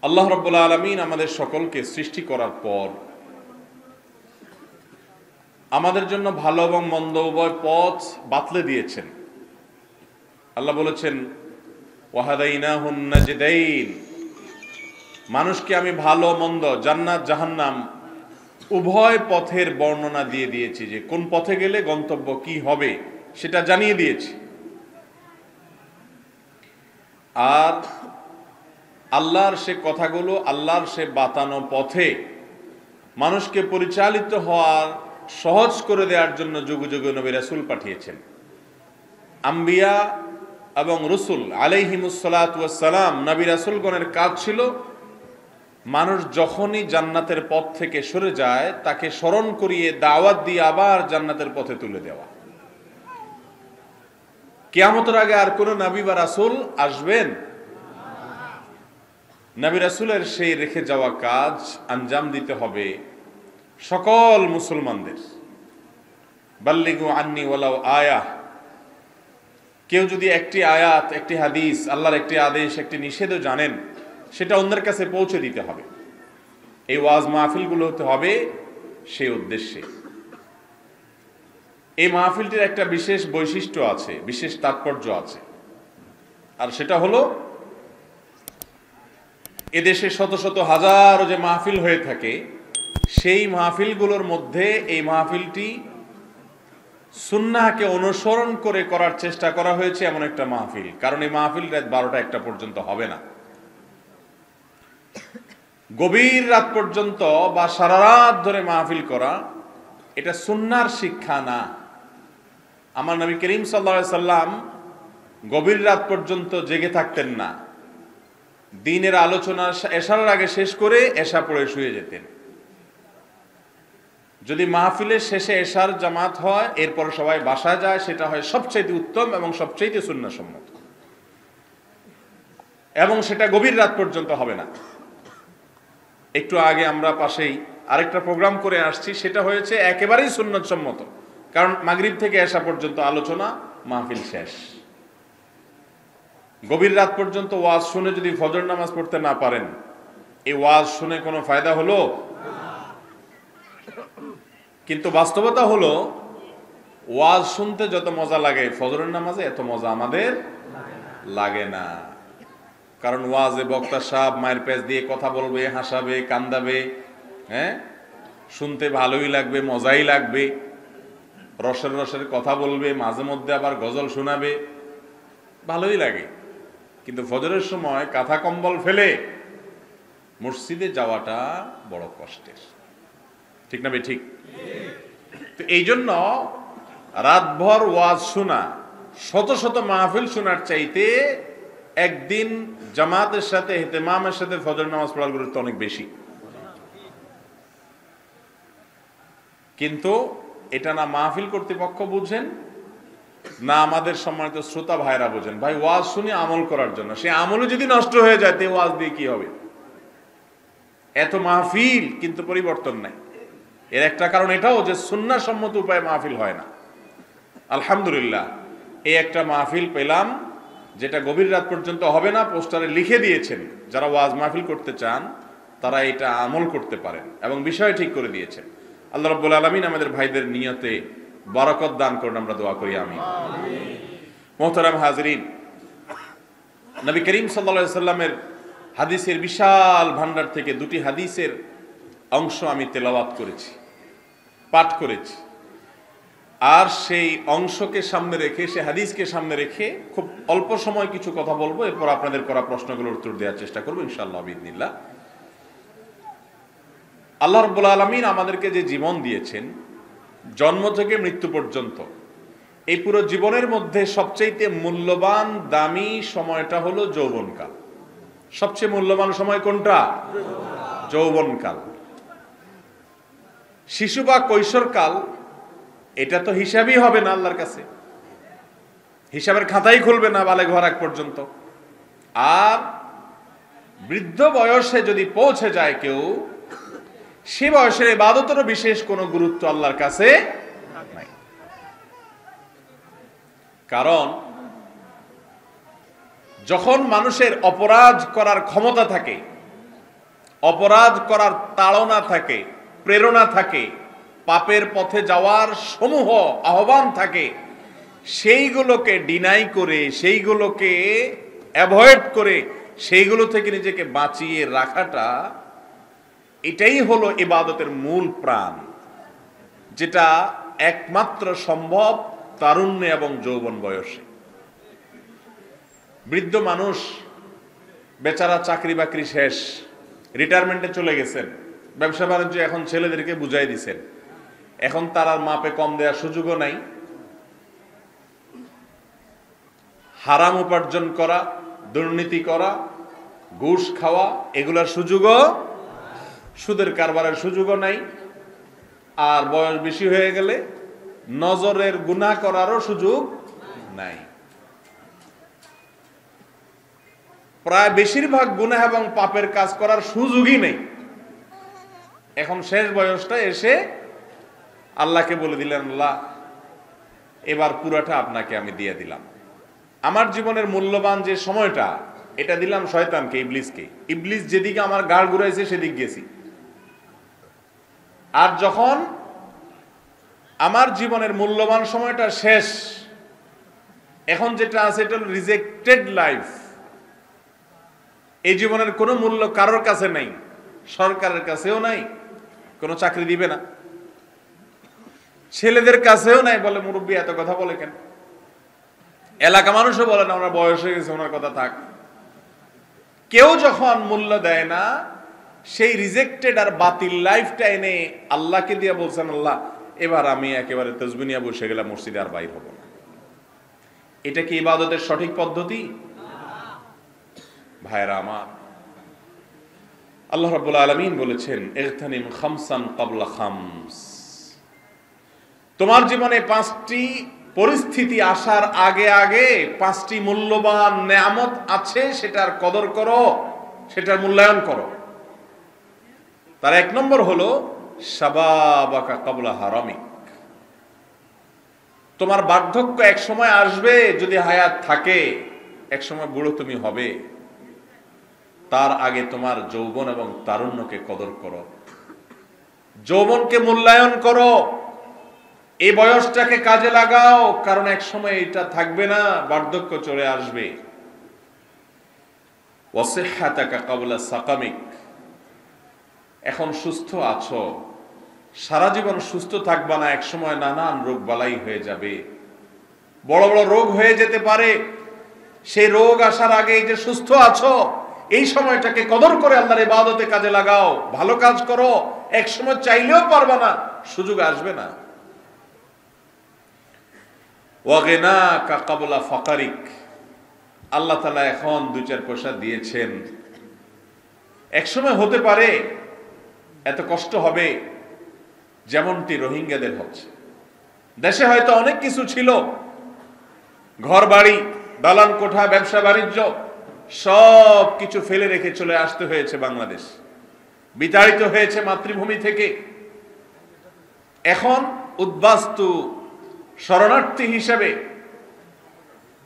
আল্লাহ রাব্বুল আলামিন আমাদের সকলকে সৃষ্টি করার পর আমাদের জন্য ভালো এবং মন্দ উভয় পথ বাতলে দিয়েছেন। আল্লাহ বলেছেন ওয়াহাদাইনাহুন নাজদাইন, মানুষকে আমি ভালো মন্দ, জান্নাত জাহান্নাম উভয় পথের বর্ণনা দিয়ে দিয়েছি, যে কোন পথে গেলে গন্তব্য কি হবে সেটা জানিয়ে দিয়েছি। আর আল্লাহর সে কথাগুলো, আল্লাহর সে বাতানো পথে মানুষকে পরিচালিত হওয়ার সহজ করে দেওয়ার জন্য যুগে যুগে নবী রাসূল পাঠিয়েছেন। আম্বিয়া এবং রসুল আলাইহিমুসসালাতু ওয়াসসালাম, নবী রাসূলগণের কাজ ছিল মানুষ যখনই জান্নাতের পথ থেকে সরে যায় তাকে স্মরণ করিয়ে দাওয়াত দিয়ে আবার জান্নাতের পথে তুলে দেওয়া। কিয়ামতের আগে আর কোন নবী বা রাসূল আসবেন? নবী রাসূলের সেই রেখে যাওয়া কাজ আঞ্জাম দিতে হবে সকল মুসলমানদের। বাল্লিগু আন্নি ওয়ালাউ আয়া, কেউ যদি একটি আয়াত, একটি হাদিস, আল্লাহর একটি আদেশ, একটি নিষেধও জানেন, সেটা অন্যের কাছে পৌঁছে দিতে হবে। এই ওয়াজ মাহফিলগুলো হতে হবে সেই উদ্দেশ্যে। এই মাহফিলটির একটা বিশেষ বৈশিষ্ট্য আছে, বিশেষ তাৎপর্য আছে, আর সেটা হলো এদেশে শত শত হাজারো যে মাহফিল হয়ে থাকে, সেই মাহফিলগুলোর মধ্যে এই মাহফিলটি সুন্নাহকে অনুসরণ করে করার চেষ্টা করা হয়েছে এমন একটা মাহফিল। কারণ এই মাহফিল রাত 12টা-1টা পর্যন্ত হবে না, গভীর রাত পর্যন্ত বা সারা রাত ধরে মাহফিল করা এটা সুন্নাহর শিক্ষা না। আমার নবী করিম সাল্লাল্লাহু আলাইহি সাল্লাম গভীর রাত পর্যন্ত জেগে থাকতেন না। দিনের আলোচনা এশার আগে শেষ করে এশা পড়ে শুয়ে যেতেন। যদি মাহফিলের শেষে এশার জামাত হয়, এরপর সবাই বাসায় যায়, সেটা হয় সবচেয়ে উত্তম এবং সবচেয়ে সুন্নাহসম্মত, এবং সেটা গভীর রাত পর্যন্ত হবে না। একটু আগে আমরা পাশেই আরেকটা প্রোগ্রাম করে আসছি, সেটা হয়েছে একেবারেই সুন্নতসম্মত। কারণ মাগরিব থেকে এশা পর্যন্ত আলোচনা, মাহফিল শেষ। গভীর রাত পর্যন্ত ওয়াজ শুনে যদি ফজর নামাজ পড়তে না পারেন, এই ওয়াজ শুনে কোনো ফায়দা হলো? কিন্তু বাস্তবতা হলো ওয়াজ শুনতে যত মজা লাগে ফজরের নামাজে এত মজা আমাদের লাগে না। কারণ ওয়াজে বক্তা সাহেব মায়ের পেঁচ দিয়ে কথা বলবে, হাসাবে, কান্দাবে, হ্যাঁ, শুনতে ভালোই লাগবে, মজাই লাগবে, রসের রসের কথা বলবে, মাঝে মধ্যে আবার গজল শোনাবে, ভালোই লাগে। কিন্তু ফজরের সময় কাঁথা কম্বল ফেলে মসজিদে যাওয়াটা বড় কষ্টের, ঠিক না? ঠিক। তো এই জন্য রাতভর ওয়াজ শোনা, শত শত মাহফিল শোনার চাইতে একদিন জামাতের সাথে, ইহতিমামের সাথে ফজর নামাজ পড়ার গুরুত্ব অনেক বেশি। কিন্তু এটা না মাহফিল কর্তৃপক্ষ বুঝেন, না আমাদের সম্মানিত শ্রোতা ভাইরা বোঝেন। ভাই, ওয়াজ শুনে আমল করার জন্য, সে আমলও যদি নষ্ট হয়ে যায় তে ওয়াজ দিয়ে কি হবে? এত মাহফিল কিন্তু পরিবর্তন নাই। এর একটা কারণ এটাও যে সুন্নাহসম্মত উপায়ে মাহফিল হয় না। আলহামদুলিল্লাহ, এই একটা মাহফিল পেলাম যেটা গভীর রাত পর্যন্ত হবে না। পোস্টারে লিখে দিয়েছেন যারা ওয়াজ মাহফিল করতে চান তারা এটা আমল করতে পারেন, এবং বিষয় ঠিক করে দিয়েছেন। আল্লাহ রাব্বুল আলামিন আমাদের ভাইদের নিয়তে বরকত দান করুন, আমরা দোয়া করি আমিন। মুহতারাম হাজরিন, নবী করিম সাল্লাল্লাহু আলাইহি সাল্লামের হাদিসের বিশাল ভান্ডার থেকে দুটি হাদিসের অংশ আমি তেলাওয়াত করেছি, পাঠ করেছি। আর সেই অংশকে সামনে রেখে, সে হাদিসকে সামনে রেখে খুব অল্প সময় কিছু কথা বলবো, এরপর আপনাদের করা প্রশ্নগুলোর উত্তর দেওয়ার চেষ্টা করবো ইনশাআল্লাহ বিইذনিল্লাহ। আল্লাহ রাব্বুল আলামিন আমাদেরকে যে জীবন দিয়েছেন, জন্ম থেকে মৃত্যু পর্যন্ত, এই পুরো জীবনের মধ্যে সবচেয়ে মূল্যবান দামি সময়টা হলো যৌবনকাল। সবচেয়ে মূল্যবান সময় কোনটা? যৌবনকাল। শিশু বা কৈশোরকাল এটা তো হিসাবই হবে না আল্লাহর কাছে, হিসাবের খাতাই খুলবে না বালেগ হওয়ার আগ পর্যন্ত। আর বৃদ্ধ বয়সে যদি পৌঁছে যায় কেউ, সে বয়সের ইবাদতেরও বিশেষ কোনো গুরুত্ব আল্লাহর কাছে নাই। কারণ যখন মানুষের অপরাধ করার ক্ষমতা থাকে অপরাধ করার তাড়না থাকে, প্রেরণা থাকে, পাপের পথে যাওয়ার সমূহ আহ্বান থাকে, সেইগুলোকে ডিনাই করে, সেইগুলোকে অ্যাভয়েড করে, সেইগুলো থেকে নিজেকে বাঁচিয়ে রাখাটা, এটাই হলো ইবাদতের মূল প্রাণ, যেটা একমাত্র সম্ভব তারুণ্যে এবং যৌবন বয়সে। বৃদ্ধ মানুষ বেচারা চাকরি বাকরি শেষ, রিটায়ারমেন্টে চলে গেছেন, ব্যবসা বাণিজ্য এখন ছেলেদেরকে বুঝাই দিছেন, এখন তার আর মাপে কম দেওয়ার সুযোগও নাই। হারাম উপার্জন করা, দুর্নীতি করা, ঘুষ খাওয়া, এগুলার সুযোগও, সুদের কারবারের সুযোগও নাই। আর বয়স বেশি হয়ে গেলে নজরের গুনাহ করারও সুযোগ নাই। প্রায় বেশিরভাগ গুনাহ এবং পাপের কাজ করার সুযোগই নেই। এখন শেষ বয়সটা এসে আল্লাহকে বলে দিলেন, আল্লাহ এবার পুরাটা আপনাকে আমি দিয়ে দিলাম। আমার জীবনের মূল্যবান যে সময়টা, এটা দিলাম শয়তানকে, ইবলিসকে। ইবলিস যেদিকে আমার গাড় ঘুরাইছে সেদিক গেছি। আর যখন আমার জীবনের মূল্যবান সময়টা শেষ, এখন যেটা আছে এটা হলো রিজেক্টেড লাইফ। এই জীবনের কোনো মূল্য কারোর কাছে নাই, সরকারের কাছেও নাই, কোনো চাকরি দিবে না, ছেলেদের কাছেও নাই। বলে মুরব্বী এত কথা বলে কেন? এলাকা মানুষও বলে না, আমরা বয়স হয়ে গেছে, ওনার কথা থাক। কেউ যখন মূল্য দেয় না, সেই রিজেক্টেড আর বাতিল লাইফটা এনে আল্লাহকে দিয়ে বলছেন, আল্লাহ এবার আমি একেবারে তসবিনিয়া বসে গেলাম, মসজিদে আর বাইর হব না। এটা কি ইবাদতের সঠিক পদ্ধতি? ভাইরা আমার, আল্লাহ রাব্বুল আলামিন বলেছেন, ইগতানিম খামসান ক্বাবলা খামস। তোমার জীবনে 5টি পরিস্থিতি আসার আগে আগে 5টি মূল্যবান নেয়ামত আছে, সেটার কদর করো, সেটার মূল্যায়ন করো। তার 1 নম্বর হলো শাবাবাকা ক্বাবলা হারামিক। তোমার বার্ধক্য এক সময় আসবে, যদি হায়াত থাকে, এক সময় বুড়ো তুমি হবে। তার আগে তোমার যৌবন এবং তারুণ্যকে কদর করো, যৌবনকে মূল্যায়ন করো, এই বয়সটাকে কাজে লাগাও, কারণ এক সময় এটা থাকবে না, বার্ধক্য চলে আসবে। ওয়াসিহহাতাকা ক্বাবলা সাকামিক। এখন সুস্থ আছো, সারা জীবন সুস্থ থাকবা না, এক সময় নানান রোগ বালাই হয়ে যাবে, বড় বড় রোগ হয়ে যেতে পারে। সেই রোগ আসার আগে এই যে সুস্থ আছো, এই সময়টাকে কদর করে আল্লাহর ইবাদতে কাজে লাগাও, ভালো কাজ করো। এক সময় চাইলেও পারবা না, সুযোগ আসবে না। ওয়াগিনাকা ক্বাবলা ফাকারিক। আল্লাহ তাআলা এখন 2-4 পয়সা দিয়েছেন, এক সময় হতে পারে এত কষ্ট হবে যেমনটি রোহিঙ্গাদের হচ্ছে। দেশে হয়তো অনেক কিছু ছিল, ঘর বাড়ি, দালান কোঠা, ব্যবসা বাণিজ্য, সব কিছু ফেলে রেখে চলে আসতে হয়েছে বাংলাদেশ, বিতাড়িত হয়েছে মাতৃভূমি থেকে। এখন উদ্বাস্তু শরণার্থী হিসেবে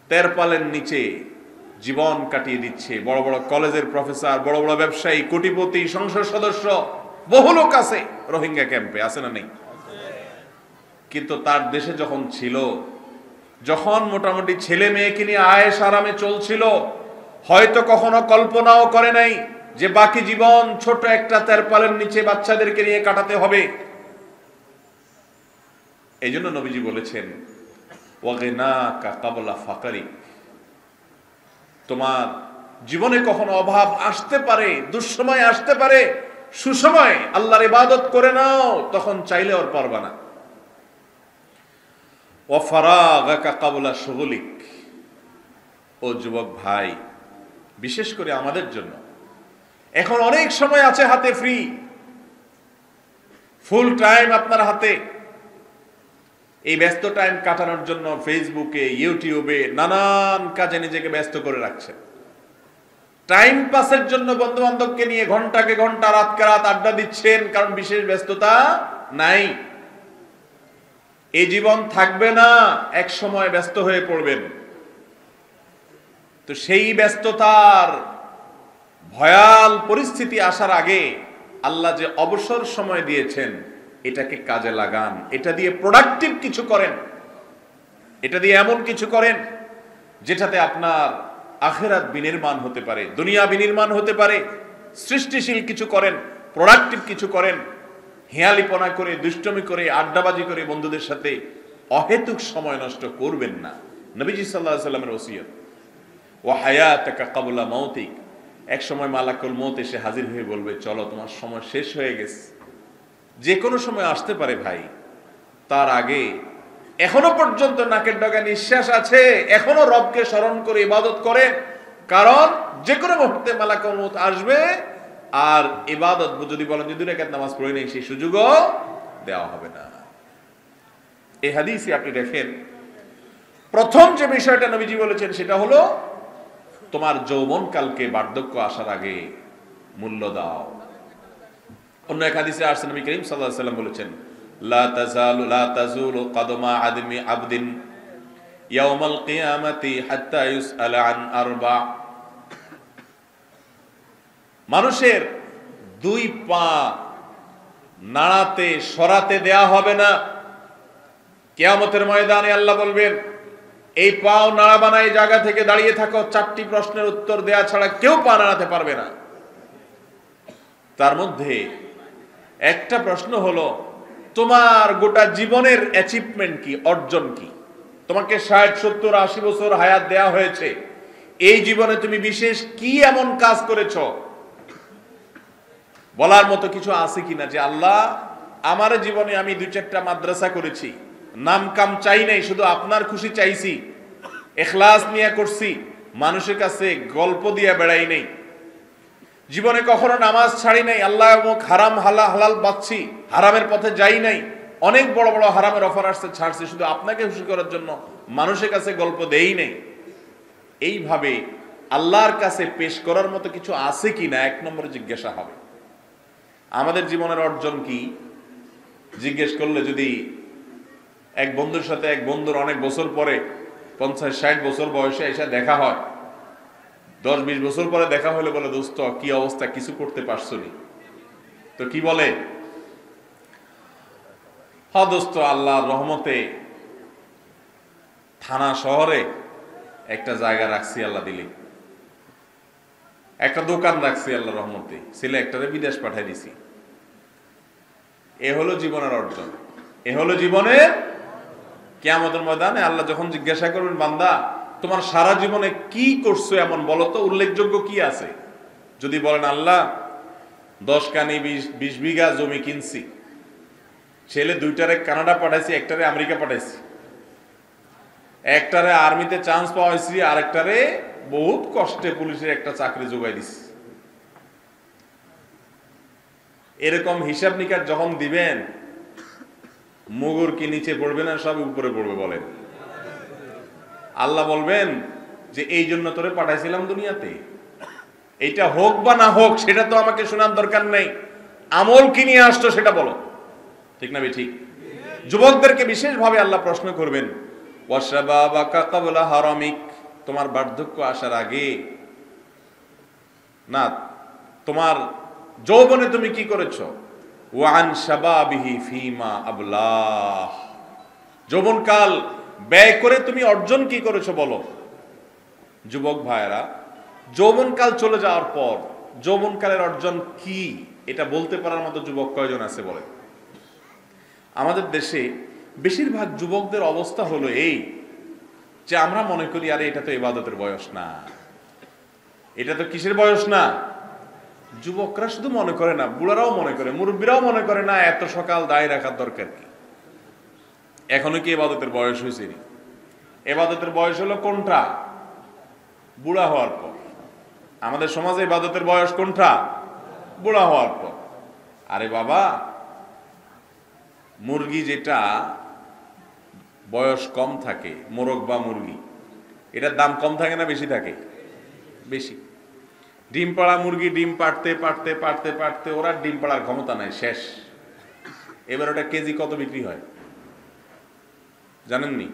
তেরপালের নিচে জীবন কাটিয়ে দিচ্ছে বড় বড় কলেজের প্রফেসর, বড় বড় ব্যবসায়ী, কোটিপতি, সংসদ সদস্য, বহু লোক আছে রোহিঙ্গা ক্যাম্পে, আছে না নেই? কিন্তু তার দেশে যখন ছিল, যখন মোটামুটি ছেলে মেয়েকে নিয়ে আয়েশ আরামে চলছিল, হয়তো কখনো কল্পনাও করে নাই যে বাকি জীবন ছোট একটা তেরপালের নিচে বাচ্চাদেরকে নিয়ে কাটাতে হবে। এই জন্য নবীজি বলেছেন, ওয়াগিনাকা ক্বাবলা ফাকারিক। তোমার জীবনে কখনো অভাব আসতে পারে, দুঃসময় আসতে পারে, সুসময় আল্লাহর ইবাদত করে নাও, তখন চাইলে আর পারবা না। ওয়া ফারাগাকা ক্বাবলা শুগুলিক। ও যুবক ভাই, বিশেষ করে আমাদের জন্য এখন অনেক সময় আছে হাতে, ফ্রি, ফুল টাইম আপনার হাতে। এই ব্যস্ত টাইম কাটানোর জন্য ফেসবুকে, ইউটিউবে নানান কাজে নিজেকে ব্যস্ত করে রাখছে। টাইম পাসের জন্য বন্ধু বান্ধবকে নিয়ে ঘন্টাকে ঘন্টা, রাতকে রাত আড্ডা দিচ্ছেন, কারণ বিশেষ ব্যস্ততা নাই। এই জীবন থাকবে না, এক সময় ব্যস্ত হয়ে পড়বেন। তো সেই ব্যস্ততার ভয়াল পরিস্থিতি আসার আগে আল্লাহ যে অবসর সময় দিয়েছেন এটাকে কাজে লাগান, এটা দিয়ে প্রোডাক্টিভ কিছু করেন, এটা দিয়ে এমন কিছু করেন যেটাতে আপনার আখিরাত বিনির্মাণ হতে পারে, দুনিয়া বিনির্মাণ হতে পারে। সৃষ্টিশীল কিছু করেন, প্রোডাক্টিভ কিছু করেন। হেয়ালিপনা করে, দুষ্টমি করে, আড্ডাবাজি করে বন্ধুদের সাথে অহেতুক সময় নষ্ট করবেন না। নবীজি সাল্লাল্লাহু আলাইহি ওয়াসাল্লামের ওসিয়ত, ওয়া হায়াতাকা ক্বাবলা মাউতিক। এক সময় মালাকুল মউত এসে হাজির হয়ে বলবে, চলো তোমার সময় শেষ হয়ে গেছে। যে কোনো সময় আসতে পারে ভাই, তার আগে এখনো পর্যন্ত নাকের ডগা নিঃশ্বাস আছে, এখনো রবকে স্মরণ করে ইবাদত করেন, কারণ যে কোনো মুহূর্তে মালাকুল মউত আসবে। আর ইবাদত যদি বলেন যে 2 রাকাত নামাজ পড়ে নেই, সেই সুযোগও দেওয়া হবে না। এই হাদিসে আপনি দেখেন প্রথম যে বিষয়টা নবীজি বলেছেন সেটা হলো তোমার যৌবনকালকে বার্ধক্য আসার আগে মূল্য দাও। অন্য এক হাদিসে আসছে নবী করিম সাল্লাল্লাহু আলাইহি ওয়াসাল্লাম বলেছেন, লা তাজুলু কদমা আবদিন ইয়াউমাল কিয়ামাতি হাত্তা ইউসআলা আন আরবা। মানুষের 2 পা নাড়াতে সরাতে দেয়া হবে না। কিয়ামতের ময়দানে আল্লাহ বলবেন, এই পাও নাড়াবা না, এই জায়গা থেকে দাঁড়িয়ে থাকো। 4টি প্রশ্নের উত্তর দেয়া ছাড়া কেউ পা নাড়াতে পারবে না। তার মধ্যে একটা প্রশ্ন হলো, তোমার গোটা জীবনের অ্যাচিভমেন্ট কি, অর্জন কি? তোমাকে 60, 70, 80 বছর হায়াত দেয়া হয়েছে, এই জীবনে তুমি বিশেষ কি এমন কাজ করেছো? বলার মতো কিছু আছে কিনা যে আল্লাহ আমার জীবনে আমি 2-4টা মাদ্রাসা করেছি, নাম কাম চাই নাই, শুধু আপনার খুশি চাইছি, ইখলাস নিয়ে করছি, মানুষের কাছে গল্প দিয়ে বেড়াই নেই, জীবনে কখনো নামাজ ছাড়ি নাই, আল্লাহ মুখ হারাম হালাল বাঁচছি, হারামের পথে যাই নাই, অনেক বড় বড় হারামের অফার আসছে, ছাড়ছি, শুধু আপনাকে খুশি করার জন্য মানুষের কাছে গল্প দেই নেই। এইভাবে আল্লাহর কাছে পেশ করার মতো কিছু আছে কিনা 1 নম্বরে জিজ্ঞাসা হবে। আমাদের জীবনের অর্জন কি জিজ্ঞেস করলে, যদি এক বন্ধুর সাথে এক বন্ধুর অনেক বছর পরে 50-60 বছর বয়সে এসে দেখা হয়, 10-20 বছর পরে দেখা হলে বলে, দোস্ত কি অবস্থা, কিছু করতে পারছো নি? তো কি বলে? হ্যাঁ দোস্ত, আল্লাহর রহমতে থানা শহরে একটা জায়গা রাখছি, আল্লাহ দিলে একটা দোকান রাখছি, আল্লাহ রহমতে ছেলে একটারে বিদেশ পাঠাই দিছি। এ হলো জীবনের অর্জন, এ হলো জীবনের। কিয়ামতের ময়দানে আল্লাহ যখন জিজ্ঞাসা করবেন, বান্দা তোমার সারা জীবনে কি করছো এমন বলো তো, উল্লেখযোগ্য কি আছে? যদি বলেন আল্লাহ 10 কানি 20 বিঘা জমি কিনছি, ছেলে 2টারে কানাডা পাঠাইছি, একটারে আমেরিকা পাঠাইছি, একটারে আর্মিতে চান্স পাওয়াইছি, আরেকটারে বহুত কষ্টে পুলিশের একটা চাকরি জোগাই দিছি, এরকম হিসাব নিকাশ যখন দিবেন, মুগুর কি নিচে পড়বে না সব উপরে পড়বে? বলেন। আল্লাহ বলবেন যে এই জন্য তোরে পাঠাইছিলাম দুনিয়াতে, এইটা হোক বা না হোক সেটা তো আমাকে শোনার দরকার নেই, আমল কি নিয়ে আসছো সেটা বলো। ঠিক না? ঠিক। যুবকদেরকে বিশেষভাবে আল্লাহ প্রশ্ন করবেন, ওয়াশাবাবাকা ক্বাবলা হারামিক, তোমার বার্ধক্য আসার আগে না, তোমার যৌবনে তুমি কি করেছো? ওয়ান শাবাবিহি ফিমা আবলাহ, যৌবনকাল ব্যয় করে তুমি অর্জন কি করেছো বলো। যুবক ভাইয়েরা, যৌবনকাল চলে যাওয়ার পর যৌবনকালের অর্জন কি এটা বলতে পারার মতো যুবক কয়জন আছে বলে? আমাদের দেশে বেশিরভাগ যুবকদের অবস্থা হলো এই যে আমরা মনে করি আরে এটা তো ইবাদতের বয়স না, এটা তো কিসের বয়স না। যুবকরা শুধু মনে করে না, বুড়ারাও মনে করে, মুরব্বীরাও মনে করে না এত সকাল দায় রাখার দরকার কি, এখনো কি ইবাদতের বয়স হয়েছে? ইবাদতের বয়স হলো কোনটা? বুড়া হওয়ার পর। আমাদের সমাজে ইবাদতের বয়স কোনটা? বুড়া হওয়ার পর। আরে বাবা, মুরগি যেটা বয়স কম থাকে, মোরগ বা মুরগি, এটার দাম কম থাকে না বেশি থাকে? বেশি। ডিম পাড়া মুরগি ডিম পাড়তে পাড়তে পাড়তে পাড়তে ওরা ডিম পাড়ার ক্ষমতা নাই, শেষ। এবার ওটা কেজি কত বিক্রি হয় জানেননি?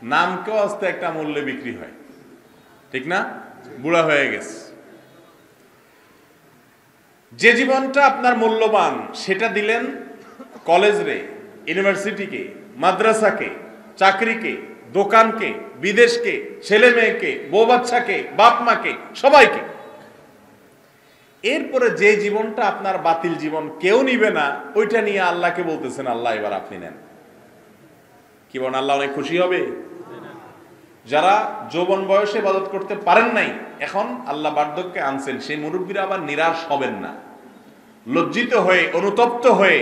নামকেও আস্তে একটা মূল্যে বিক্রি হয়, ঠিক না? বুড়া হয়ে গেছে। যে জীবনটা আপনার মূল্যবান সেটা দিলেন কলেজ রে, ইউনিভার্সিটিকে, মাদ্রাসাকে, চাকরিকে, দোকানকে, বিদেশকে, ছেলে মেয়েকে, বউ বাচ্চাকে, বাপ মাকে, সবাইকে। এরপরে যে জীবনটা আপনার বাতিল জীবন, কেউ নিবে না, ওইটা নিয়ে আল্লাহকে বলতেছেন আল্লাহ এবার আপনি নেন। কি বলেন, আল্লাহ অনেক খুশি হবে? যারা যৌবন বয়সে ইবাদত করতে পারেন নাই, এখন আল্লাহ বার্ধক্যে আনছেন, সেই মুরব্বীরা আবার নিরাশ হবেন না। লজ্জিত হয়ে, অনুতপ্ত হয়ে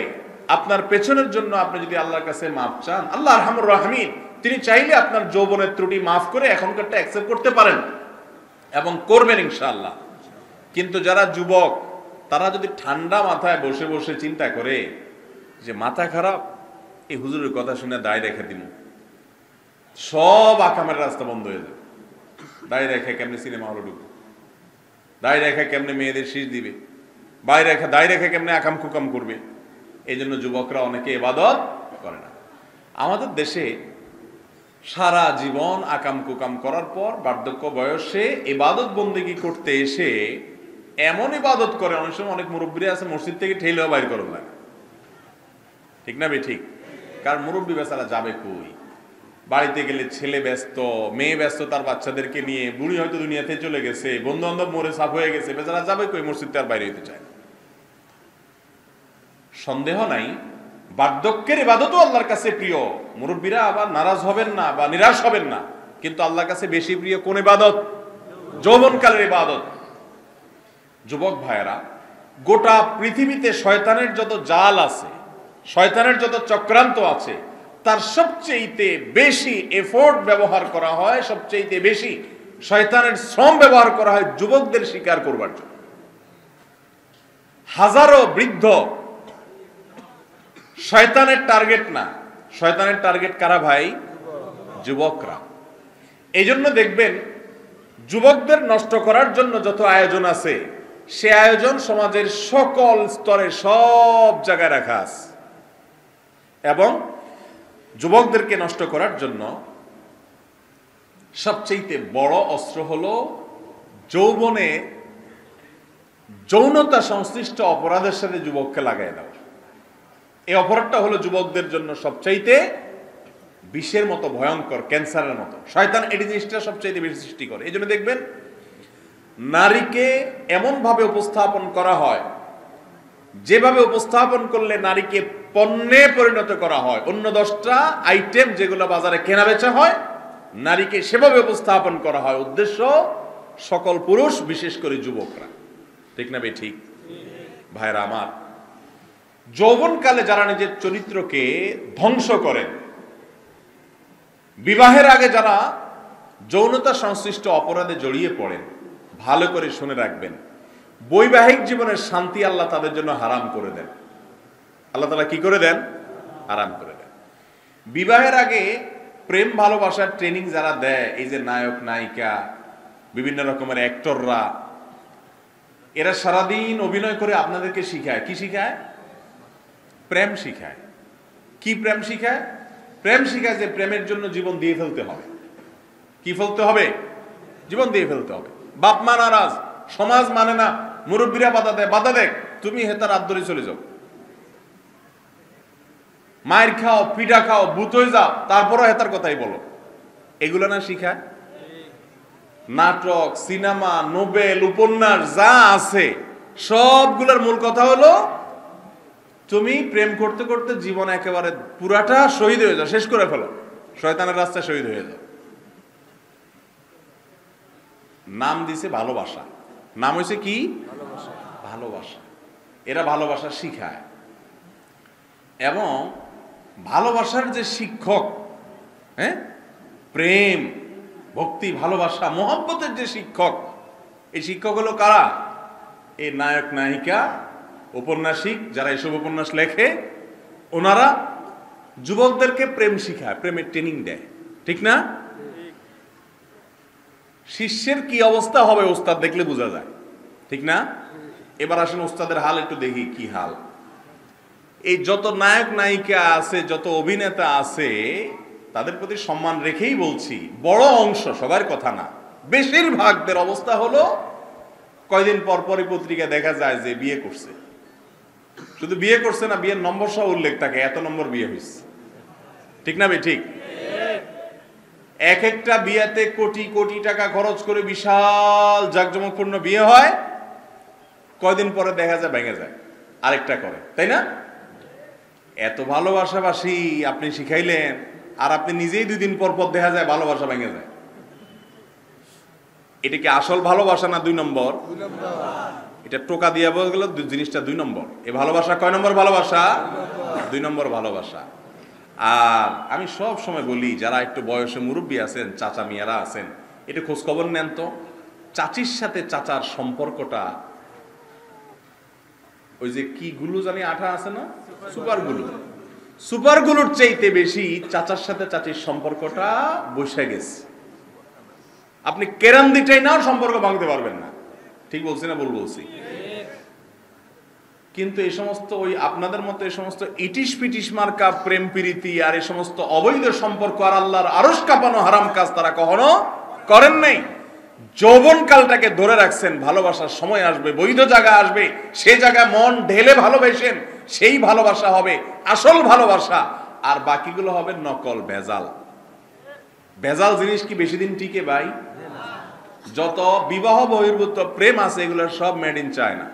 আপনার পেছনের জন্য আপনি যদি আল্লাহর কাছে মাফ চান, আল্লাহ আরহামুর রাহিমিন, তিনি চাইলে আপনার যৌবনের ত্রুটি মাফ করে এখনকারটা অ্যাকসেপ্ট করতে পারেন এবং করবেন ইনশাআল্লাহ। কিন্তু যারা যুবক, তারা যদি ঠান্ডা মাথায় বসে বসে চিন্তা করে যে মাথা খারাপ, এই হুজুরের কথা শুনে দায় রেখে দিন, সব আকামের রাস্তা বন্ধ হয়ে যাবে। দায় রেখে কেমনে সিনেমা হলে ঢুকবে, দায় রেখে কেমনে মেয়েদের শীষ দিবে, দায় রেখে কেমনে আকাম কুকাম করবে। এই জন্য যুবকরা অনেকে ইবাদত করে না। আমাদের দেশে সারা জীবন আকাম কুকাম করার পর বার্ধক্য বয়সে ইবাদত বন্দেগী করতে এসে এমন ইবাদত করে, অনেক সময় অনেক মুরব্বী আছে মসজিদ থেকে ঠেলেও বাইর করুন না। ঠিক না বে ঠিক? কারণ মুরব্বী বেচারা যাবে কই? বাড়িতে গেলে ছেলে ব্যস্ত, মেয়ে ব্যস্ত তার বাচ্চাদেরকে নিয়ে, বুড়ি হয়তো দুনিয়াতে চলে গেছে, বন্ধু বান্ধব মরে সাফ হয়ে গেছে, বেচারা যাবে কই? মসজিদ আর বাইরে হইতে চায়। সন্দেহ নাই বার্ধক্যের ইবাদতও আল্লাহর কাছে প্রিয়। মুরব্বীরা আবার নারাজ হবেন না বা নিরাশ হবেন না, কিন্তু আল্লাহর কাছে বেশি প্রিয় কোন ইবাদত? যৌবনকালের ইবাদত। যুবক ভাইয়েরা, গোটা পৃথিবীতে শয়তানের যত জাল আছে, শয়তানের যত চক্রান্ত আছে, তার সবচেয়ে বেশি এফোর্ট ব্যবহার করা হয়, সবচেয়ে বেশি শয়তানের শ্রম ব্যবহার করা হয় যুবকদের শিকার করবার জন্য। হাজারো বৃদ্ধ শয়তানের টার্গেট না, শয়তানের টার্গেট কারা ভাই? যুবকরা। এই জন্য দেখবেন যুবকদের নষ্ট করার জন্য যত আয়োজন আছে, সে আয়োজন সমাজের সকল স্তরে সব জায়গায় রাখা আছে। এবং যুবকদেরকে নষ্ট করার জন্য সবচেয়ে বড় অস্ত্র হলো যৌবনে যৌনতা সংশ্লিষ্ট অপরাধের সাথে যুবককে লাগাই দেওয়া। এই অপরাধটা হলো যুবকদের জন্য সবচাইতে বিষের মতো ভয়ঙ্কর, ক্যান্সারের মতো। শয়তান এই জিনিসটা সবচাইতে বেশি সৃষ্টি করে। এই জন্য দেখবেন নারীকে এমন ভাবে উপস্থাপন করা হয়, যেভাবে উপস্থাপন করলে নারীকে পণ্যে পরিণত করা হয়। অন্য 10টা আইটেম যেগুলো বাজারে কেনা বেচা হয়, নারীকে সেভাবে উপস্থাপন করা হয়। উদ্দেশ্য সকল পুরুষ, বিশেষ করে যুবকরা। ঠিক না বে ঠিক? ভাইরা আমার, যৌবনকালে যারা নিজের চরিত্রকে ধ্বংস করেন, বিবাহের আগে যারা যৌনতা সংশ্লিষ্ট অপরাধে জড়িয়ে পড়েন, ভালো করে শুনে রাখবেন, বৈবাহিক জীবনের শান্তি আল্লাহ তাদের জন্য হারাম করে দেন। আল্লাহ তাআলা কি করে দেন? হারাম করে দেন। বিবাহের আগে প্রেম ভালোবাসার ট্রেনিং যারা দেয়, এই যে নায়ক নায়িকা, বিভিন্ন রকমের অ্যাক্টররা, এরা সারাদিন অভিনয় করে আপনাদেরকে শিখায়। কি শিখায়? প্রেম শিখায়। কি প্রেম শিখায়? প্রেম শিখায় যে প্রেমের জন্য জীবন দিয়ে ফেলতে হবে। কি ফেলতে হবে? জীবন দিয়ে ফেলতে হবে। বাপ মা নারাজ, সমাজ মানে না, মুরব্বীরা বাধা দেয়, বাধা দেখ, তুমি হেতার হাত ধরে চলে যাও, মায়ের খাও, পিঠা খাও, ভূত হয়ে যাও, তারপরও হেতার কথাই বলো। এগুলো না শিখায়? নাটক, সিনেমা, নোবেল, উপন্যাস যা আছে সবগুলোর মূল কথা হলো তুমি প্রেম করতে করতে জীবন একেবারে পুরাটা শহীদ হয়ে যাও, শেষ করে ফেলো, শয়তানের রাস্তায় শহীদ হয়ে যাও। নাম দিছে ভালোবাসা, নাম হয়েছে কি? ভালোবাসা। এরা ভালোবাসা শিখায় এবং ভালোবাসার যে শিক্ষক, হ্যাঁ, প্রেম, ভক্তি, ভালোবাসা, মোহব্বতের যে শিক্ষক, এই শিক্ষক হলো কারা? এই নায়ক নায়িকা, উপন্যাসিক, যারা এসব উপন্যাস লেখে, ওনারা যুবকদেরকে প্রেম শিখায়, প্রেমের ট্রেনিং দেয়। ঠিক না? শিষ্যের কি অবস্থা হবে ওস্তাদ দেখলে বোঝা যায়। ঠিক না? এবার আসেন ওস্তাদের হাল একটু দেখি কি হাল। এই যত নায়ক নায়িকা আছে, যত অভিনেতা আছে, তাদের প্রতি সম্মান রেখেই বলছি, বড় অংশ, সবার কথা না, বেশিরভাগদের অবস্থা হলো কয়দিন পর পরই পত্রিকা দেখা যায় যে বিয়ে করছে। শুধু বিয়ে করছে না, বিয়ের নম্বর সহ উল্লেখ থাকে, এত নম্বর বিয়ে হয়েছে। ঠিক না ভাই? ঠিক। এক একটা বিয়েতে কোটি কোটি টাকা খরচ করে বিশাল জাঁকজমকপূর্ণ বিয়ে হয়, কয়দিন পরে দেখা যায় ভেঙে যায়, আরেকটা করে, তাই না? এত ভালোবাসাবাসি আপনি শিখাইলেন, আর আপনি নিজেই 2 দিন পর পর দেখা যায় ভালোবাসা ভেঙে যায়। এটা কি আসল ভালোবাসা না 2 নম্বর? এটা টোকা দিয়ে বলে গেল জিনিসটা 2 নম্বর। এই ভালোবাসা কয় নম্বর ভালোবাসা? 2 নম্বর ভালোবাসা। আর আমি সব সময় বলি, যারা একটু বয়সে মুরব্বী আছেন, চাচা মিয়ারা আছেন, একটু খোঁজ খবর নেন তো, চাচির সাথে চাচার সম্পর্কটা, ওই যে কি গুলো জানি আঠা আছে না, সুপার গুলোর চাইতে বেশি চাচার সাথে চাচির সম্পর্কটা বসে গেছে। আপনি কেরাম দিটাই নাও, সম্পর্ক ভাঙতে পারবেন না। ঠিক বলছি না ভুল বলছি? কিন্তু এই সমস্ত ওই আপনাদের মতো এই সমস্ত ইটিশ পিটিশ মার্কা প্রেম প্রীতি আর এই সমস্ত অবৈধ সম্পর্ক আর আল্লাহর আরশ কাঁপানো হারাম কাজ তারা কখনো করেন নাই। যৌবনকালটাকে ধরে রাখছেন, ভালোবাসার সময় আসবে, বৈধ জায়গা আসবে, সে জায়গায় মন ঢেলে ভালোবেসেন, সেই ভালোবাসা হবে আসল ভালোবাসা, আর বাকিগুলো হবে নকল, ভেজাল। ভেজাল জিনিস কি বেশি দিন টিকে ভাই? যত বিবাহ বহির্ভূত প্রেম আছে এগুলো সব মেড ইন চায়না।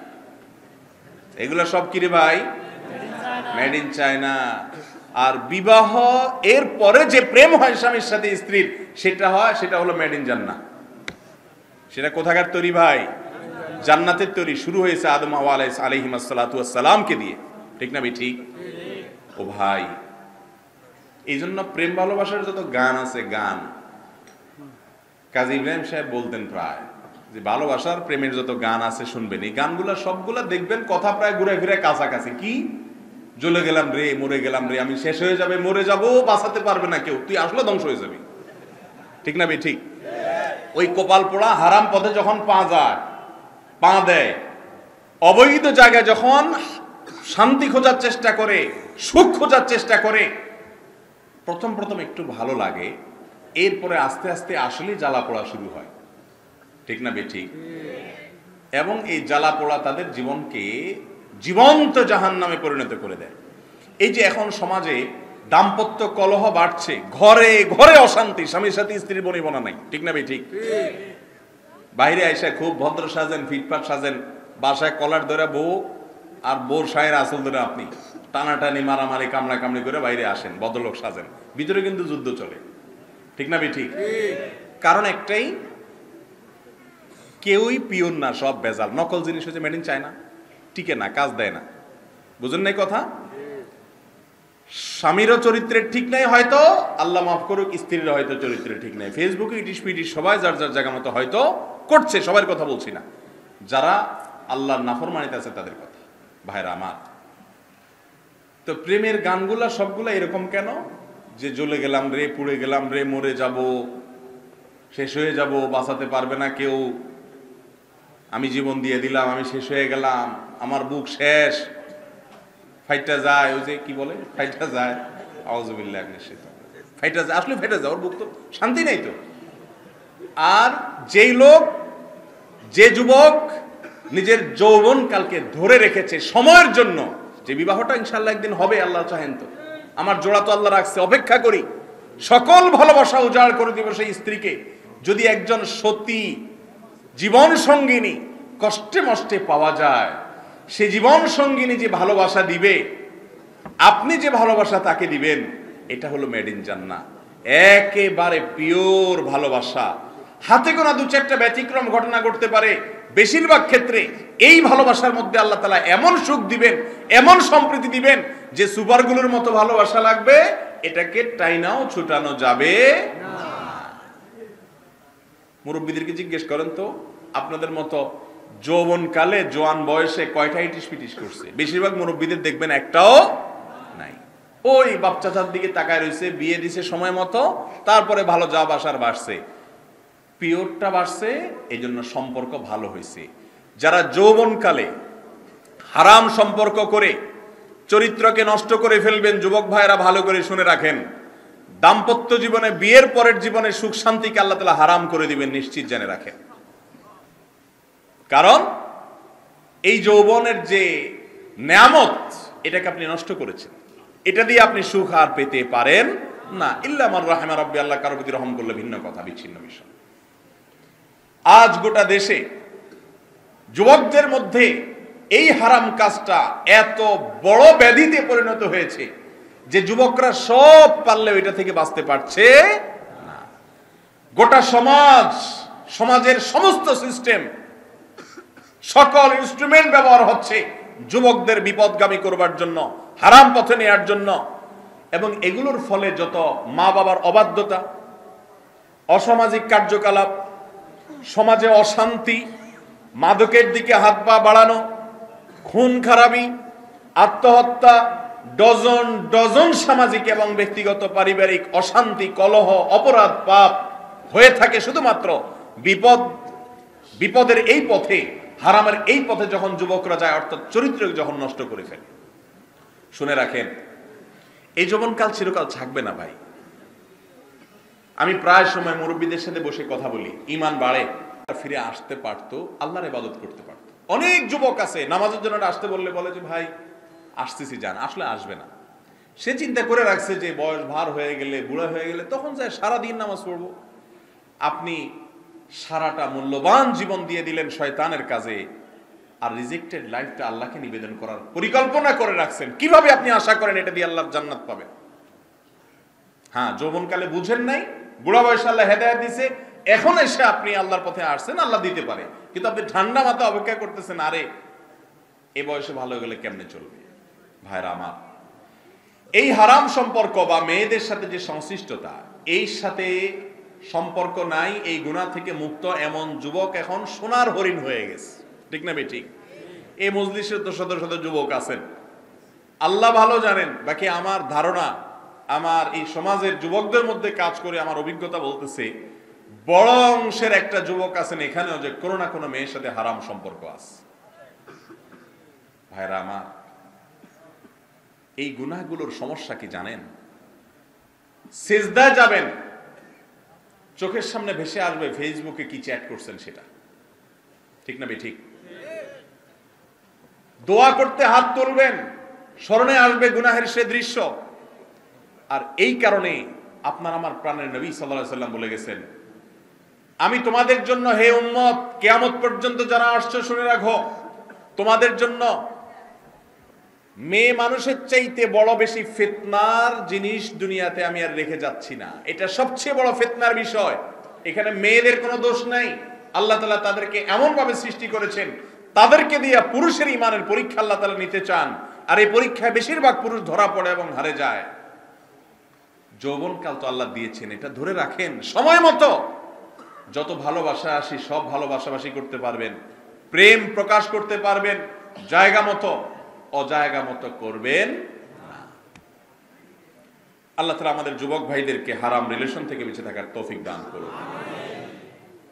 এগুলো সব কি রে ভাই? Made in China. আর বিবাহ এর পরে যে প্রেম হয় স্বামীর সাথে স্ত্রীর, সেটা হলো মেড ইন জান্নাত। সেটা কোথাকার তৈরি ভাই? জান্নাতের তৈরি। শুরু হয়েছে আদম হাওয়া আলাইহিস সালাতু ওয়াস সালামকে দিয়ে। ঠিক না ভাই? ঠিক। ও ভাই, এই জন্য প্রেম ভালোবাসার যত গান আছে, গান কাজী ইব্রাহিম সাহেব বলতেন প্রায় যে ভালোবাসার প্রেমের যত গান আছে শুনবেন। এই গানগুলা সবগুলা দেখবেন কথা প্রায় ঘুরে ফিরে কাছাকাছি। কি? জ্বলে গেলাম রে, মরে গেলাম রে, আমি শেষ হয়ে যাবে, মরে যাব, বাঁচাতে পারবে না কেউ, তুই আসলে ধ্বংস হয়ে যাবি। ঠিক না ভাই? ঠিক। ওই কপাল পোড়া হারাম পথে যখন পা দেয়, অবৈধ জায়গায় যখন শান্তি খোঁজার চেষ্টা করে, সুখ খোঁজার চেষ্টা করে, প্রথম একটু ভালো লাগে, এরপরে আস্তে আস্তে আসলে জ্বালা পোড়া শুরু হয়। ঠিক না ভাই? ঠিক। এবং এই জ্বালা পোড়া তাদের জীবনকে জীবন্ত জাহান্নামে পরিণত করে দেয়। এই যে এখন সমাজে দাম্পত্য কলহ বাড়ছে, ঘরে ঘরে অশান্তি, স্বামীর সাথে স্ত্রীর বনিবনা নাই। ঠিক না ভাই? ঠিক। বাইরে আইসা খুব ভদ্র সাজেন, ফিটফাট সাজেন, বাসায় কলার ধরে বউ আর বোর সায়ের আসল ধরে আপনি টানাটানি, মারামারি, কামড়ি করে বাইরে আসেন, ভদ্রলোক সাজেন, ভিতরে কিন্তু যুদ্ধ চলে। ঠিক না ভাই? ঠিক। কারণ একটাই, কেউই পিওর না, সব ভেজাল, নকল জিনিস হচ্ছে মেড ইন চায়না, টিকে না, কাজ দেয় না। বুঝেন নাই কথা? স্বামীরও চরিত্রের ঠিক নাই হয়তো, আল্লাহ মাফ করুক, স্ত্রীর হয়তো চরিত্রের ঠিক নাই। ফেসবুকে ইটিশ পিটিশ সবাই যার যার জায়গা মতো হয়তো করছে, সবার কথা বলছি না, যারা আল্লাহর নাফরমানিতে আছে তাদের কথা। ভাইরা আমার, তো প্রেমের গানগুলা সবগুলা এরকম কেন? যে জ্বলে গেলাম রে, পুড়ে গেলাম রে, মরে যাব, শেষ হয়ে যাব, বাঁচাতে পারবে না কেউ, আমি জীবন দিয়ে দিলাম, আমি শেষ হয়ে গেলাম, আমার বুক শেষ, ফাইটা যায়, ওই যে কি বলে, ফাইটা যায়, আউযুবিল্লাহি মিনাশ শাইতানির রাজিম, ফাইটা যায়, আসলে ফাইটা যায়, ওর বুক তো শান্তি নাই তো। আর যেই লোক, যে যুবক নিজের যৌবনকালকে ধরে রেখেছে সময়ের জন্য, যে বিবাহটা ইনশাআল্লাহ একদিন হবে, আল্লাহ চাহেন তো, আমার জোড়া তো আল্লাহ রাখছে, অপেক্ষা করি, সকল ভালোবাসা উজাড় করে দিব সেই স্ত্রীকে। যদি একজন সতী জীবন সঙ্গিনী কষ্টে মষ্টে পাওয়া যায়, সে জীবন সঙ্গিনী যে ভালোবাসা দিবে, আপনি যে ভালোবাসা তাকে দিবেন, এটা হলো মেড ইন জান্নাহ, একেবারে পিওর ভালোবাসা। হাতে গোনা 2-4টা ব্যতিক্রম ঘটনা ঘটতে পারে, বেশিরভাগ ক্ষেত্রে এই ভালোবাসার মধ্যে আল্লাহ তাআলা এমন সুখ দিবেন, এমন সম্প্রীতি দিবেন, যে সুপারগুলোর মতো ভালোবাসা লাগবে, এটাকে টাইনাও ছুটানো যাবে না। মুরব্বীদেরকে জিজ্ঞেস করেন তো, আপনাদের মতো যৌবনকালে, জোয়ান বয়সে কয়টা ইটিশ পিটিশ করছে? বেশিরভাগ মুরব্বীদের দেখবেন একটাও নাই। ওই বাপ চাচার দিকে তাকায় রয়েছে, বিয়ে দিছে সময় মতো, তারপরে ভালো যা বাসার বাড়ছে, পিওরটা বাড়ছে, এই জন্য সম্পর্ক ভালো হয়েছে। যারা যৌবনকালে হারাম সম্পর্ক করে চরিত্রকে নষ্ট করে ফেলবেন, যুবক ভাইয়েরা ভালো করে শুনে রাখেন, দাম্পত্য জীবনে, বিয়ের পরের জীবনে সুখ শান্তিকে আল্লাহ তাআলা হারাম করে দিবেন, নিশ্চিত জেনে রাখেন। কারণ এই যৌবনের যে নেয়ামত, এটাকে আপনি নষ্ট করেছেন। এটা দিয়ে আপনি সুখ আর পেতে পারেন না, ইল্লা মান রাহিমা রাব্বি, আল্লাহ কারো প্রতি রহম করলে ভিন্ন কথা, বিচ্ছিন্ন বিষয়। আজ গোটা দেশে যুবকদের মধ্যে এই হারাম কাজটা এত বড় ব্যাধিতে পরিণত হয়েছে যে যুবকরা সব পারলেও এটা থেকে বাঁচতে পারছে না। গোটা সমাজের সমস্ত সিস্টেম, সকল ইনস্ট্রুমেন্ট ব্যবহার হচ্ছে যুবকদের বিপদগামী করবার জন্য, হারাম পথে নেয়ার জন্য। এবং এগুলোর ফলে যত মা বাবার অবাধ্যতা, অসামাজিক কার্যকলাপ, সমাজে অশান্তি, মাদকের দিকে হাত পা বাড়ানো, খুন খারাপি, আত্মহত্যা, ডজন ডজন সামাজিক এবং ব্যক্তিগত পারিবারিক অশান্তি, কলহ, অপরাধ, পাপ হয়ে থাকে শুধুমাত্র বিপদের এই পথে, হারামের এই পথে যখন যুবকরা যায়, অর্থাৎ চরিত্র যখন নষ্ট করে ফেলে। শুনে রাখেন, এই যৌবনকাল চিরকাল থাকবে না ভাই। আমি প্রায় সময় মুরব্বীদের সাথে বসে কথা বলি, ঈমান বাড়ে, ফিরে আসতে পারতো, আল্লাহর ইবাদত করতে পারতো। অনেক যুবক আছে নামাজের জন্য আসতে বললে বলে যে ভাই আসতেছি, যান, আসলে আসবে না। সে চিন্তা করে রাখছে যে বয়স ভার হয়ে গেলে, বুড়া হয়ে গেলে তখন যায় সারাদিন নামাজ পড়বো। আপনি সারাটা মূল্যবান জীবন দিয়ে দিলেন শয়তানের কাজে, আর রিজেক্টেড লাইফটা আল্লাহকে নিবেদন করার পরিকল্পনা করে রাখছেন। কিভাবে আপনি আশা করেন এটা দিয়ে আল্লাহর জান্নাত পাবেন? হ্যাঁ, যৌবনকালে বুঝেন নাই, বুড়া বয়সে আল্লাহ হেদায়েত দিছে, এখন এসে আপনি আল্লাহর পথে আসছেন, আল্লাহ দিতে পারে, কিন্তু আপনি ঠান্ডা মাথায় অপেক্ষা করতেছেন, আরে এ বয়সে ভালো গেলে কেমনে চলবে? ভাইরা আমার, এই হারাম সম্পর্ক বা মেয়েদের সাথে যে সংশ্লিষ্টতা, এই সাথে সম্পর্ক নাই, এই গুনাহ থেকে মুক্ত এমন যুবক এখন সোনার হরিণ হয়ে গেছে। ঠিক না বেঠিক? এই মজলিসের তো শত শত যুবক আছেন, আল্লাহ ভালো জানেন। বাকি আমার ধারণা, আমার এই সমাজের যুবকদের মধ্যে কাজ করে আমার অভিজ্ঞতা বলতেছে, বড় অংশের একটা যুবক আছেন এখানেও যে কোনো না কোনো মেয়ের সাথে হারাম সম্পর্ক আছে। ভাইরা আমার, এই গুনাহগুলোর সমস্যা কি জানেন? সিজদায় যাবেন, চোখের সামনে ভেসে আসবে ফেসবুকে কি চ্যাট করছেন সেটা। ঠিক না বেঠিক? দোয়া করতে হাত তুলবেন, স্মরণে আসবে গুনাহের সে দৃশ্য। আর এই কারণে আপনার আমার প্রাণের নবী সাল্লাল্লাহু আলাইহি ওয়াসাল্লাম বলে গেছেন, আমি তোমাদের জন্য, হে উম্মত, কিয়ামত পর্যন্ত যারা আসছো শুনে রাখো, তোমাদের জন্য মেয়ে মানুষের চাইতে বড় বেশি ফিতনার জিনিস দুনিয়াতে আমি আর রেখে যাচ্ছি না। এটা সবচেয়ে বড় ফিতনার বিষয়। এখানে মেয়েদের কোনো দোষ নাই। আল্লাহ তাআলা তাদেরকে এমন ভাবে সৃষ্টি করেছেন, তাদেরকে দিয়ে পুরুষের ঈমানের পরীক্ষা আল্লাহ তাআলা নিতে চান, আর এই পরীক্ষায় বেশিরভাগ পুরুষ ধরা পড়ে এবং হারে যায়। যৌবনকাল তো আল্লাহ দিয়েছেন, এটা ধরে রাখেন, সময় মতো যত ভালোবাসা আসি সব ভালোবাসাবাসি করতে পারবেন, প্রেম প্রকাশ করতে পারবেন, জায়গা মতো, অজায়গা মতো করবেন না। আল্লাহ তাআলা আমাদের যুবক ভাইদেরকে হারাম রিলেশন থেকে বেঁচে থাকার তৌফিক দান করুন।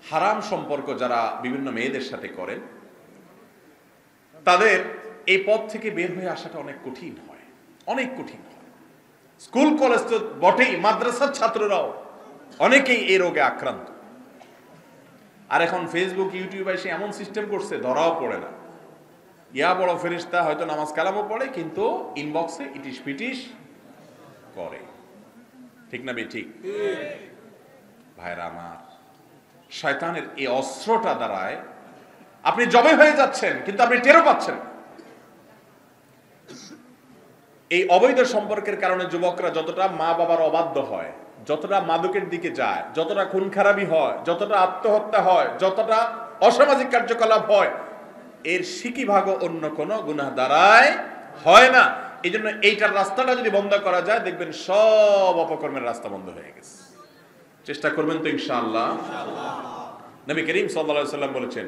হারাম সম্পর্ক যারা বিভিন্ন মেয়েদের সাথে করেন, তাদের এই পথ থেকে বের হয়ে আসাটা অনেক কঠিন হয়, অনেক কঠিন হয়। স্কুল কলেজ তো বটেই, মাদ্রাসার ছাত্ররাও অনেকেই এই রোগে আক্রান্ত। আর এখন ফেসবুক, ইউটিউব এসে এমন সিস্টেম করছে, ধরাও পড়ে না। ইয়া বড় ফেরেশতা হয়তো নামাজ কালামও পড়ে, কিন্তু ইনবক্সে ইটিস পিটিস করে। ঠিক না বেঠিক? ভাইরা আমার, শয়তানের এই অস্ত্রটা দ্বারায় আপনি জবে হয়ে যাচ্ছেন, কিন্তু আপনি টেরও পাচ্ছেন। এই অবৈধ সম্পর্কের কারণে যুবকরা যতটা মা বাবার অবাধ্য হয়, যতটা মাদকের দিকে যায়, যতটা খুন খারাপি হয়, যতটা আত্মহত্যা হয়, যতটা অসামাজিক কার্যকলাপ হয়, এর সিকিভাগও অন্য কোনো গুনাহ দ্বারায় হয় না। এই জন্য এইটার রাস্তাটা যদি বন্ধ করা যায়, দেখবেন সব অপকর্মের রাস্তা বন্ধ হয়ে গেছে। চেষ্টা করবেন তো ইনশাআল্লাহ? নবী করিম সাল্লাল্লাহু আলাইহি ওয়াসাল্লাম বলেছেন,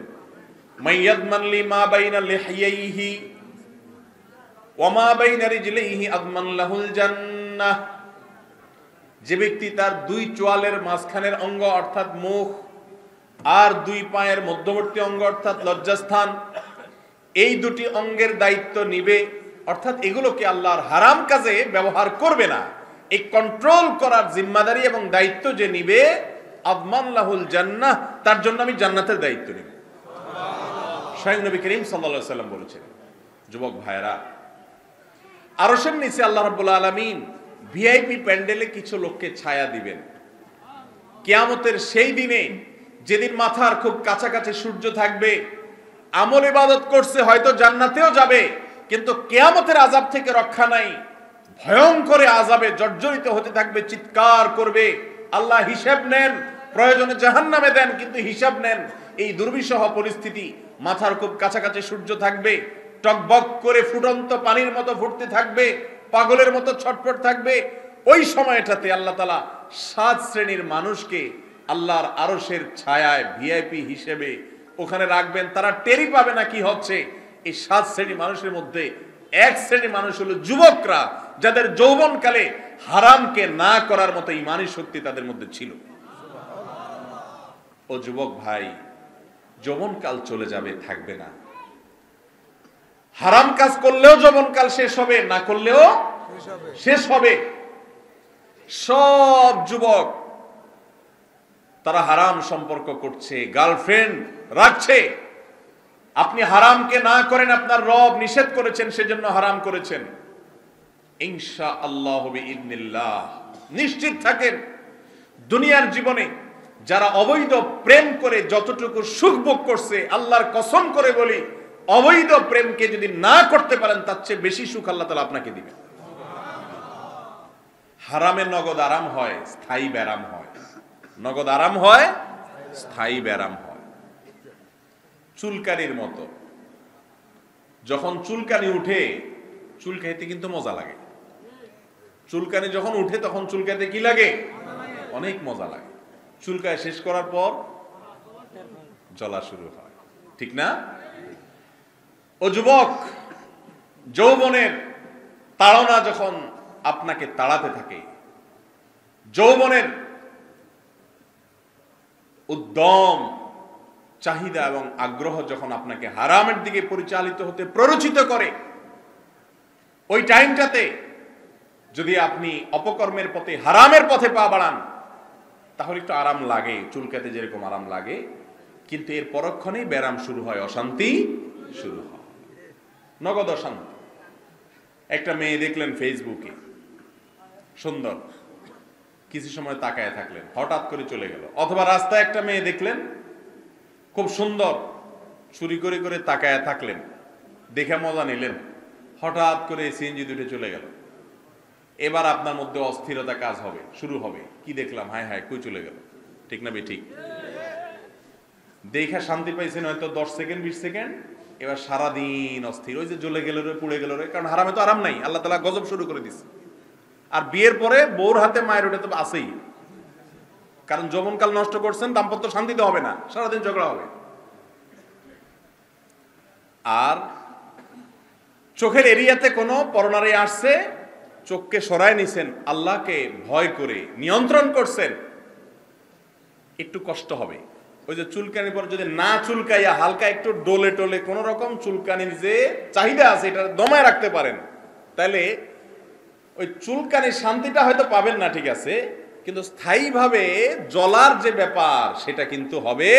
মাইয়াদমান লি মা বাইনা লিহিয়াইহি ওয়া মা বাইনা রিজলাইহি আদমান লাহুল জান্নাহ। যে ব্যক্তি তার দুই চোয়ালের মাঝখানের অঙ্গ অর্থাৎ মুখ আর দুই পায়ের মধ্যবর্তী অঙ্গ অর্থাৎ লজ্জাস্থান, এই দুটি অঙ্গের দায়িত্ব নিবে, অর্থাৎ এগুলোকে আল্লাহর হারাম কাজে ব্যবহার করবে না, এই কন্ট্রোল করার জিম্মাদারি এবং দায়িত্ব যে নিবে, আদমান লাহুল জান্নাহ, তার জন্য আমি জান্নাতের দায়িত্ব নিব। স্বয়ং নবী করিম সাল্লাল্লাহু আলাইহি সাল্লাম বলেছেন। যুবক ভাইরা, আরশের নিচে আল্লাহ রাব্বুল আলামিন ভিআইপি প্যান্ডেলে কিছু লোককে ছায়া দিবেন কিয়ামতের সেই দিনে, যেদিন মাথার খুব কাছাকাছি সূর্য থাকবে, আমল ইবাদত করছে, হয়তো জান্নাতেও যাবে, কিন্তু কিয়ামতের আযাব থেকে রক্ষা নাই, ভয়ঙ্কর আযাবে জর্জরিত হতে থাকবে, চিৎকার করবে, আল্লাহ হিসাব নেন, প্রয়োজনে জাহান্নামে দেন, কিন্তু হিসাব নেন। এই দুর্বিষহ পরিস্থিতি, মাথার খুব কাছাকাছি সূর্য থাকবে, টকবক করে ফুটন্ত পানির মতো ফুটতে থাকবে, পাগলের মতো ছটফট থাকবে। ওই সময়টাতে আল্লাহ তাআলা 7 শ্রেণীর মানুষকে আল্লাহর আরশের ছায়ায় ভিআইপি হিসেবে ওখানে রাখবেন। তারা টেরি পাবে না কি হচ্ছে। এই 7 শ্রেণীর মানুষের মধ্যে এক শ্রেণীর মানুষ হলো যুবকরা, যাদের যৌবনকালে হারামকে না করার মতো ঈমানী শক্তি তাদের মধ্যে ছিল। ও যুবক ভাই, যৌবনকাল চলে যাবে, থাকবে না। হারাম কাজ করলেও যৌবনকাল শেষ হবে, না করলেও শেষ হবে। সব যুবক তারা হারাম সম্পর্ক করছে, গার্লফ্রেন্ড রাখছে। আপনি হারামকে না করেন, আপনার রব নিষেধ করেছেন, সেজন্য হারাম করেছেন। ইনশাআল্লাহ বিইذنিল্লাহ নিশ্চিত থাকেন, দুনিয়ার জীবনে যারা অবৈধ প্রেম করে যতটুকু সুখ ভোগ করছে, আল্লাহর কসম করে বলি, অবৈধ প্রেমকে যদি না করতে পারেন, তার চেয়ে বেশি সুখ আল্লাহ তাআলা আপনাকে দিবেন। হারামে নগদ আরাম হয়, স্থায়ী ব্যারাম হয়। নগদ আরাম হয়, স্থায়ী ব্যারাম হয়। চুলকানির মতো, যখন চুলকানি উঠে, চুলকাইতে কিন্তু মজা লাগে। চুলকানি যখন উঠে তখন চুলকাইতে কি লাগে? অনেক মজা লাগে। চুলকায় শেষ করার পর জ্বলা শুরু হয়, ঠিক না? ও যুবক, যৌবনের তাড়না যখন আপনাকে তাড়াতে থাকে, যৌবনের উদ্যম চাহিদা এবং আগ্রহ যখন আপনাকে হারামের দিকে পরিচালিত হতে প্ররোচিত করে, ওই টাইমটাতে যদি আপনি অপকর্মের পথে, হারামের পথে পা বাড়ান, তাহলে একটু আরাম লাগে, চুলকাতে যেরকম আরাম লাগে, কিন্তু এর পরক্ষণেই ব্যারাম শুরু হয়, অশান্তি শুরু হয়, নগদ অশান্তি। একটা মেয়ে দেখলেন ফেসবুকে, সুন্দর, কিছু সময় তাকায় থাকলেন, হঠাৎ করে চলে গেল। অথবা রাস্তায় একটা মেয়ে দেখলেন খুব সুন্দর, চুরি করে করে তাকায় থাকলেন, দেখে মজা নিলেন, হঠাৎ করে সিএনজি দুটে চলে গেল। এবার আপনার মধ্যে অস্থিরতা কাজ হবে, শুরু হবে, কি দেখলাম, হায় হায়, কই চলে গেল, ঠিক না? ঠিক দেখা শান্তি পাইছেন হয়তো 10 সেকেন্ড 20 সেকেন্ড, এবার সারাদিন অস্থির, ওই যে জ্বলে গেল রে, পুড়ে গেল রে, কারণ হারামে তো আরাম নাই, আল্লাহ তাআলা গজব শুরু করে দিচ্ছে। আর বিয়ের পরে বউর হাতে মায়ের ওটা তো আছেই, কারণ যৌবনকাল নষ্ট করছেন, দাম্পত্য শান্তিতে হবে না, সারাদিন ঝগড়া হবে। আর চোখের এরিয়াতে কোনো পরনারী আসছে, চোখকে সরায় নিছেন, আল্লাহকে ভয় করে নিয়ন্ত্রণ করছেন, একটু কষ্ট হবে। ওই যে চুলকানির পর যদি না চুলকাইয়া হালকা একটু ডোলে টোলে কোন রকম চুলকানির যে চাহিদা আছে এটা দমায় রাখতে পারেন, তাহলে ওই চুলকানির শান্তিটা হয়তো পাবেন না, ঠিক আছে, কিন্তু স্থায়ীভাবে জ্বলার যে ব্যাপার সেটা কিন্তু হবে।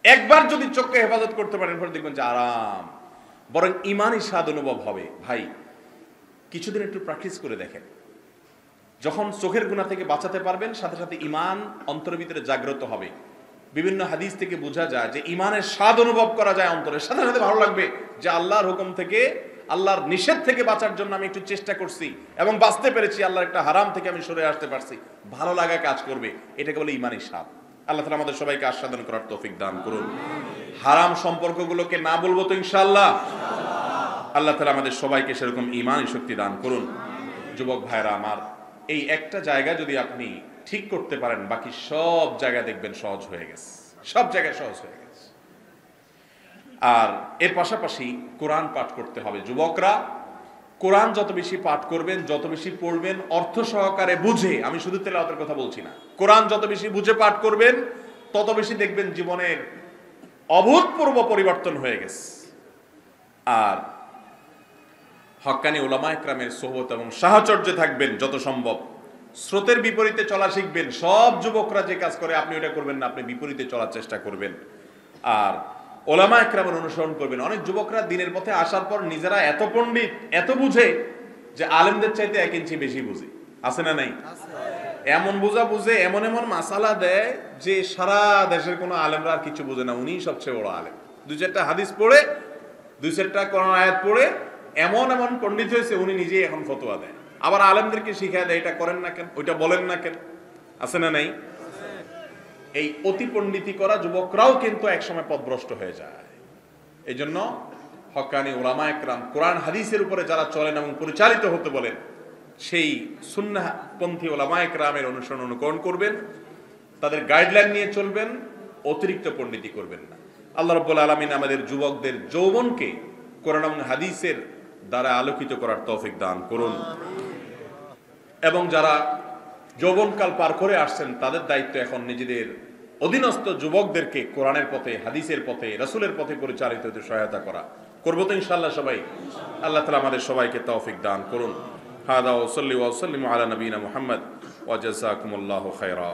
একবার যদি চোখকে হেফাজত করতে পারেন, পরে দেখবেন যে আরাম, বরং ঈমানি স্বাদ অনুভব হবে। ভাই, কিছুদিন একটু প্র্যাকটিস করে দেখেন, যখন চোখের গুনাহ থেকে বাঁচাতে পারবেন, সাথে সাথে ঈমান অন্তরের ভিতরে জাগ্রত হবে। বিভিন্ন হাদিস থেকে বোঝা যায় যে ঈমানের স্বাদ অনুভব করা যায় অন্তরের সাথে সাথে। ভালো লাগবে যে আল্লাহর হুকুম থেকে, আল্লাহর নিষেধ থেকে বাঁচার জন্য আমি একটু চেষ্টা করছি এবং বাঁচতে পেরেছি, আল্লাহর একটা হারাম থেকে আমি সরে আসতে পারছি, ভালো লাগা কাজ করবে। এটাকে বলে ঈমানি স্বাদ। আল্লাহ তাআলা আমাদের সবাইকে আস্বাদন করার তৌফিক দান করুন। হারাম সম্পর্কগুলোকে না বলবো তো ইনশাআল্লাহ। আল্লাহ তাআলা আমাদের সবাইকে সেরকম ঈমানি শক্তি দান করুন। যুবক ভাইরা আমার, এই একটা জায়গা যদি আপনি ঠিক করতে পারেন, বাকি সব জায়গা দেখবেন সহজ হয়ে গেছে, সব জায়গায় সহজ হয়ে গেছে। আর এর পাশাপাশি কোরআন পাঠ করতে হবে। যুবকরা, কোরআন যত বেশি পাঠ করবেন, যত বেশি পড়বেন, অর্থ সহকারে বুঝে, আমি শুধু তেলাওয়াতের কথা বলছি না, কোরআন যত বেশি বুঝে পাঠ করবেন, তত বেশি দেখবেন জীবনের অভূতপূর্ব পরিবর্তন হয়ে গেছে। আর হক্কানি উলামা একরামের সোহবত এবং সাহচর্যে থাকবেন যত সম্ভব। স্রোতের বিপরীতে চলা শিখবেন। সব যুবকরা যে কাজ করে আপনি ওটা করবেন না, আপনি বিপরীতে চলার চেষ্টা করবেন। আর ওলামা একরামের অনুসরণ করবেন। অনেক যুবকরা দিনের পথে আসার পর নিজেরা এত পণ্ডিত, এত বুঝে যে আলেমদের চাইতে 1 ইঞ্চি বেশি বুঝে। আছে না নাই? এমন বোঝা বুঝে, এমন এমন মাসালা দেয় যে সারা দেশের কোনো আলেমরা আর কিছু বোঝে না, উনিই সবচেয়ে বড় আলেম। 2-4টা হাদিস পড়ে, 2-4টা কোরআন আয়াত পড়ে এমন এমন পণ্ডিত হয়েছে, উনি নিজেই এখন ফতোয়া দেয়। আবার আলেমদেরকে শিখায় দেয়, এটা করেন না কেন, ওইটা বলেন না কেন। আছে না নাই? এই অতি পণ্ডিতি করা যুবকরাও কিন্তু একসময় পথভ্রষ্ট হয়ে যায়। এই জন্য হক্কানি উলামা একরাম কোরআন হাদিসের উপরে যারা চলেন এবং পরিচালিত হতে বলেন, সেই সুন্নাহপন্থী উলামা একরামের অনুকরণ করবেন, তাদের গাইডলাইন নিয়ে চলবেন, অতিরিক্ত পণ্ডিতি করবেন না। আল্লাহ রাব্বুল আলামিন আমাদের যুবকদের যৌবনকে কোরআন এবং হাদিসের দ্বারা আলোকিত করার তৌফিক দান করুন। এবং যারা যৌবনকাল পার করে আসছেন, তাদের দায়িত্ব এখন নিজেদের অধীনস্থ যুবকদেরকে কোরআনের পথে, হাদিসের পথে, রাসূলের পথে পরিচালিত হতে সহায়তা করা। করবো তো ইনশাআল্লাহ সবাই। আল্লাহ তাআলা আমাদের সবাইকে তৌফিক দান করুন। হাদা ওয়া সাল্লি ওয়া সাল্লিমু আলা নবিয়িনা মুহাম্মদ ওয়া জাযাকুমুল্লাহু খায়রা।